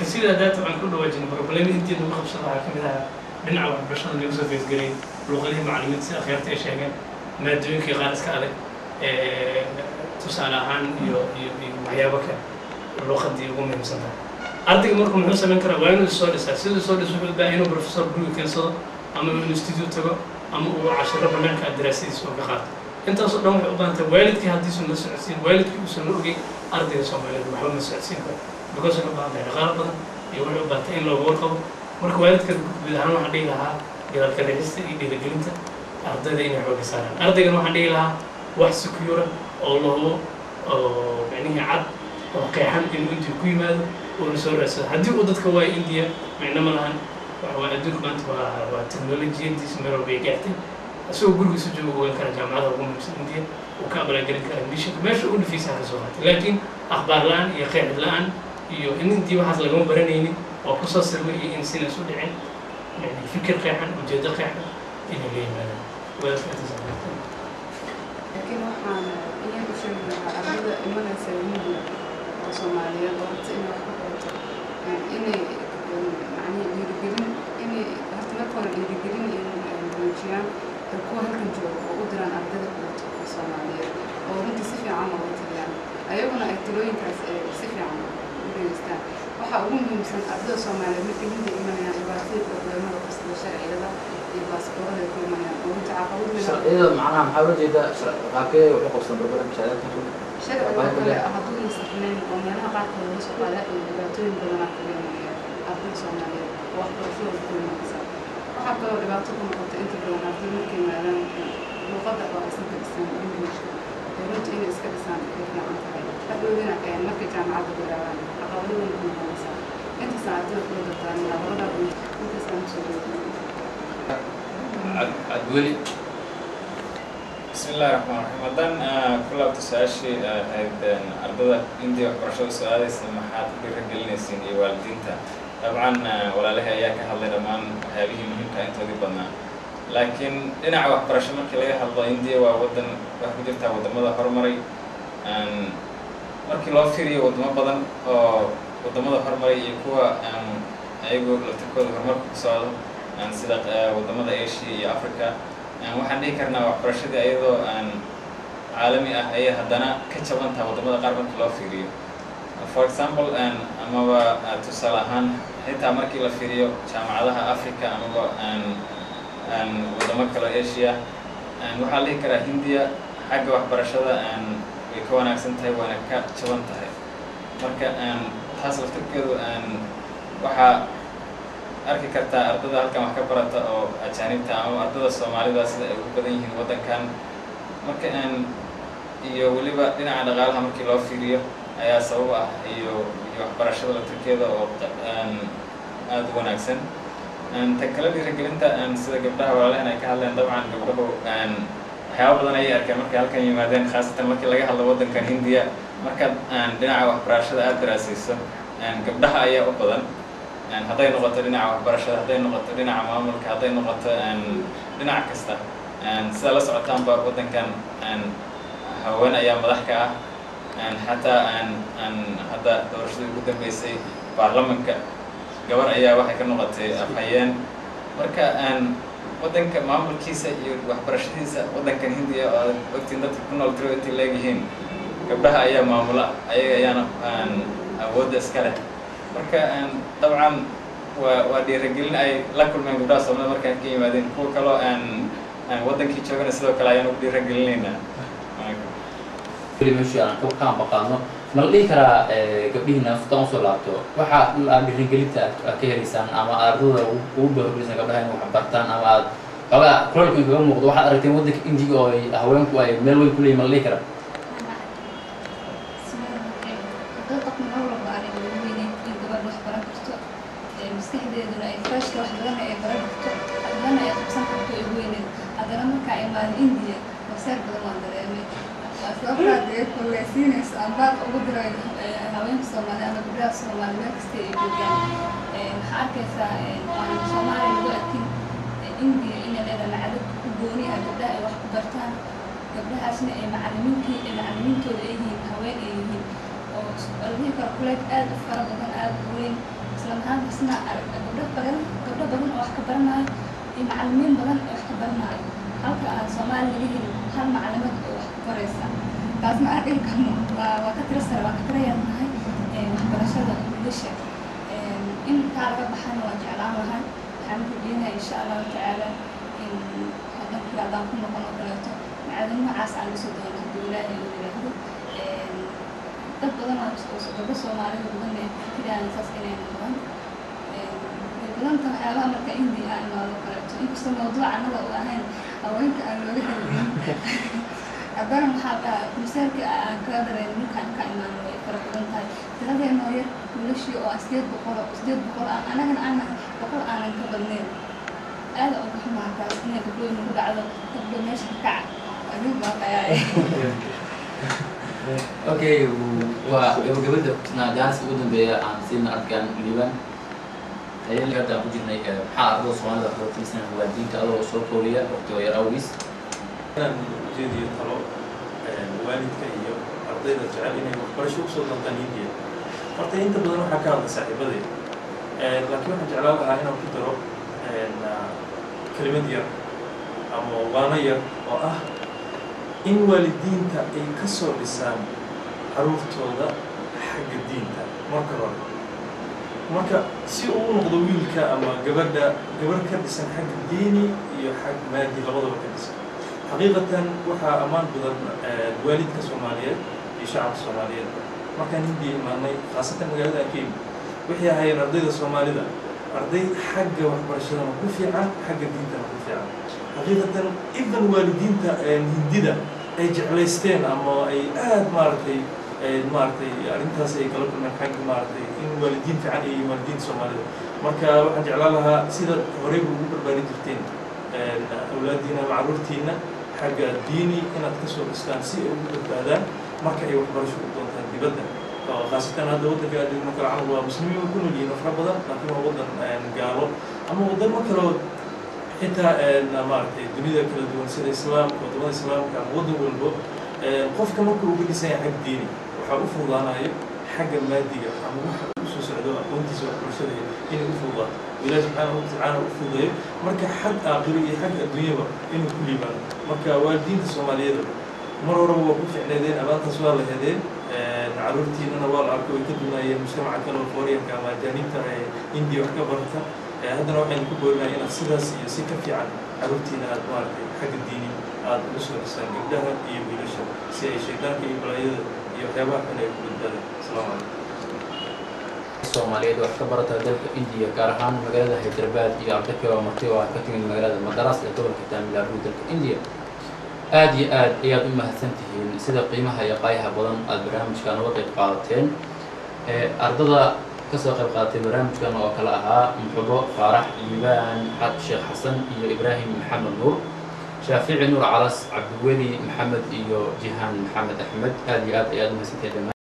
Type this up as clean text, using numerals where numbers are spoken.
لكن سيدا داتا عن كل وجه بروبلم أنت إنه ما خبص الله كملها من عوام برشلونة اللي يوصل في الجرين لغة معلومات أخيرت إيش هيك ما الدنيا كي غارس كله تسأل عن وحيابك اللغة دي يقوم بمسافة أرتك مركم حسب من كره وين السؤال السادس في الباقي بروفيسور بلو كنسل أما من الاستوديو تبع أما هو 10 برنامج الدراسي سوى بخاط أنت أصلا لو حبان والد كي هدي سنة سعسين والد كي سنة أوجي أرتك سومالي محمد سعسين بقول سنة بعد غالبا يقول حبان تين لو ورقه مرك والد كده بالهنا وحدي لها إلى الكنيسة إلى الجلنت أرتك إني حوالي سارة أرتك إنه حدي لها واحد سكيورة الله يعني عد وقيحان إنه أنت كوي ماذا ونسوي رأسه هدي قدرت كواي إنديا معنا ملهن وأدوك ما أنت وتكنولوجيا دي سميرو بيجاتي أسوق جروب سجوا وكان جامعة وقوم بس إنديا وكابلا جرين كإنجليش ماشي أقول في ساعة صوت لكن أخبار الآن يخير الآن إن أنت واحد لقوم برنيني وقصص سوي إنسان سودعين يعني فكر قيحان وجد قيحان إلى اللي ماذا ولا لكن وحنا إياه بشر أبدا إيمان سليم Somalia doorta in wax ku qorto inay yani dhiirigelin inay horta marka hore dhiirigelin in muujiyaan kuwa halkan jooga oo u diraan ardayda kaleeto oo Soomaaliyeed oo runtii si fiican looga taliyaan ayaguna ay talooyinkaas si fiican u dhegeystaan waxa ugu muhiimsan ardayda Soomaaliyeed markay hindi imanayaan dhibaatooyinka problemada kasta sharciyada iyo baasaboorada ay ku imanayaan oo inta caqabad weyn sharciyada macnaha maxaa loo jeedaa qaabkee wuxuu qabsan barnaamijyada شرع وكله هدول يستخدمين ومنها قاعد يوصل على الدكتور بدنا كلنا أبدا صناعي وأخبر شو بكل مكان وحتى لو دكتور كنت أنت بدنا في ممكن مثلا لغة واسمك الإسلام إنجليش يرد إلى إسكالسان إحنا عن تاعي تقولين كأن ما في جامعة بدران أقولون كنا مثلا أنت ساعتين في الدكتور لا ولا أنت سامسونج عدولي بسم الله الرحمن الرحيم هذا كل تساشي هذا أرض إنديا برشلونة سؤال اسمه حاد برجلنا سين والدينتا طبعا ولا لها إياك هذا رمان هذه مهمة أنت ودي بنا لكن أنا عوض برشلونة كلها هذا إنديا وودن وحدتها ودن ماذا هرمري مركي لافيري ودن ما بدن ودن ماذا هرمري يكوا أيقول لتكون هرمر سؤال سيدا ودن ماذا إيشي أفريقيا waxaan dhihi karnaa waxbarashadii ayadoo caalami ah ay haddana ka jaban tahay wadamada qaar markii loo fiiriyo for example amaba tusaale ahaan xitaa markii la fiiriyo jaamacadaha Africa amaba wadamo kale Asia waxaa la dhihi karaa Hindiya xagga waxbarashada way ka wanaagsan tahay waana ka jaban tahay marka taas laftirkeedu waxaa arki kartaa ardada halkan wax ka barata oo ajaanibta ama ardada Soomaalida sida ay u badan yihiin wadankan marka iyo waliba dhinaca dhaqaalaha markii loo fiiriyo ayaa sabab ah iyo waxbarashada la tirkeeda oo aad u wanaagsan tan kale dhiirigelinta sida gabdhaha walaalahan ay ka hadleen dabcan gabdhuhu waxyaabo badan ay arkeen markay halkan yimaadeen khaasatan markii laga hadlo wadankan Hindiya marka dhinaca waxbarashada aad daraasayso gabdhaha ayaa u badan hadday noqoto dhinaca waxbarashada hadday noqoto dhinaca maamulka hadday noqoto dhinac kasta sida la socotaanba wadankan haween ayaa madax ka ah xataa hadda doorashadii ugu dambeysay baarlamaanka gabar ayaa waxay ka noqotay afhayeen marka wadanka maamulkiisa iyo waxbarashadiisa wadankan Hindiya oo waqti dadka ku nool tiro intii leeyihiin gabdhaha ayaa maamula ayaga ayaana awoodda iska leh marka dabcan waa dhiirigelin ay la kulmeen gabdhaha Soomaaliyeed markay ka yimaadeen kuwa kale wadankii joogana sidoo kale ayaan u dhiirigelinaynaa meeshii aan ka baqaano ma la dhihi karaa gabdhihiina nafta u soo laabto waxa la dhiirigelinta ka helaysaan ama ardada ugu baahisan gabdhaha inay wax bartaan ama aad qabaha kulku kaga muuqdo waxaad aragteen wadanka Indiga oo ay haweenku ay meel weyn ku leeyihiin ma la dhihi karaa مسكحدنا إفراش كواحد لها إبرة لنا يقصن كتو إبوين هذا لما كإيمان إنديا وسر بدمان درامي أفراد كل سينس أمراض أقدر هواين Soomaali أنا بدرس Soomaali ما كستي إبوين حركة أنا Soomaali لكن إنديا إن هذا معلق بوني أبدا واحد برتان قبلها عشان معلمين توليه هواين إيه وأرضيه كركولات آد فرق بدن آد وين isla markaasna gabdho badan oo wax ka baranayo iyo macallimiin badan oo wax ka baranayo halka aan Soomaali laga helin hal macallimad oo wax ku baraysa taasna aan dhihi karno waa ka tiro sare waa ka tiro yar nahay waxbarashada wiilasha in taa laga baxana waa jeclaan lahaa waxaan rajeynayaa insha Allah tacaala in hadalkii adaan ku noqon oo kaleeto macallin noocaas aan usoo doono haddii Ilaahay uu yiraahdo dad badan oo gabdho Soomaaliyeed badan ee fikirayaan saas inay noqdaan badanta waxyaabaha marka India aan imaado kaleeto inkastoo mawduuca annaga uu ahayn haweenka aan looga hadlayn haddana waxaa dhahaa misaanka aan kaga dareemay markaan ka imaano way fara badan tahay tiradeenoo yar wiilashii oo 800 anagana aan 100 aanan ka badnayn aada uga xumaa taas inay gabdho nagu dhacdo gabdho meesha ka kaca adigu baa qayaay okay waa gabadha jaanis ugu dambeeya aan siin arkaan liban ayaan hadda ku jirnay maxaa ardayda Soomaalida oo tirsan waalidiinta adoo soo kooliya waqtiga yar awgiis inaan ujeediyo talo waalidka iyo ardayda jecel inay waxbarasho u soo doontaan India horta inta badan waxaa ka hadla saaxiibadii laakiin waxaan jeclaan lahaa inaan ku daro kelimad yar ama waana yar oo ah in waalidiinta ay ka soo dhisaan caruurtooda xagga diinta marka hore marka si uu noqdo wiilka ama gabadha ka dhisan xagga diini iyo xag maadi labadaba ka dhisan xaqiiqatan waxaa ammaan badan waalidka Soomaaliyeed iyo shacabka Soomaaliyeed markaan Hindiya imaanay khaasatan magaalada Akeem wixii ahaayeen ardayda Soomaalida arday xagga waxbarashada ku fiican xagga diinta ku fiican xaqiiqatan ibn waalidiinta Hindida ay jeclaysteen ama ay aad maartay arrintaas ay kala kulmeen xagga maartay in waalidiin fiican iyo waalidiin Soomaalida marka waxaan jeclaan lahaa sida horey ugu barbaarin jirteen awlaadiina macruurtiina xagga diini inaad ka soo dhistaan si ay ugu badbaadaan marka ay waxbarasho u doontaan dibadda khaasatan hadda waddanka adigna kala camal waa muslimiin ku nool yihiin fara badan laakiin waa waddan gaalo ama wadamo kaloo xitaa maaragtay dunida kala duwan sida islaamka wadamada islaamka ama waddan walbo qofka marka uga dhisan yahay xag diini waxaa u fududaanayo xagga maadiga ama waxa u soo socdo aqoontiisa waxbarashada inay u fududaato ilaahi subxaanahu watacaala u fududeeyo marka xag aakhiro iyo xag adduunyaba inuu ku liibaano marka waalidiinta Soomaaliyeed mar horeba waa ku ficneedeen abaantaas waa la hedeen caruurtiinana waa la arkay way ka dunaayeen mujtamaca kale oo fooryanka ama ajaanibta India wax ka barata haddana waxaynu ku boorinayaa inaad sidaas iyo si ka fiican caruurtiina aad maaragtay xagga diini aad ugu soo dhisaan gabdhaha iyo wiilasha si ay shaydaanka iyo balaayada iyo waxyaabaha kale ay ku badbaadaan asalaamu calaykum Soomaaliyeed wax ka barata dalka India gaar ahaan magaalada Hyderabad iyo arday kale oo martay oo ka timid magaalada Madras ee gobolka Tamil Nadu dalka India aad iyo aad ayaad u mahadsantihiin sida qiimaha iyo qaayaha badan aad barnaamijkan uga qayb qaadateen ardada ka soo qayb qaadatay barnaamijkan oo kala ahaa Muxubo Faarax Liibaan Sheekh Xasan iyo Ibraahim Maxamed Nuur Shaafici Nuur Calas Cabdiweli Maxamed iyo Jihaan Maxamed Axmed aad iyo aad ayaad u mahadsantihiin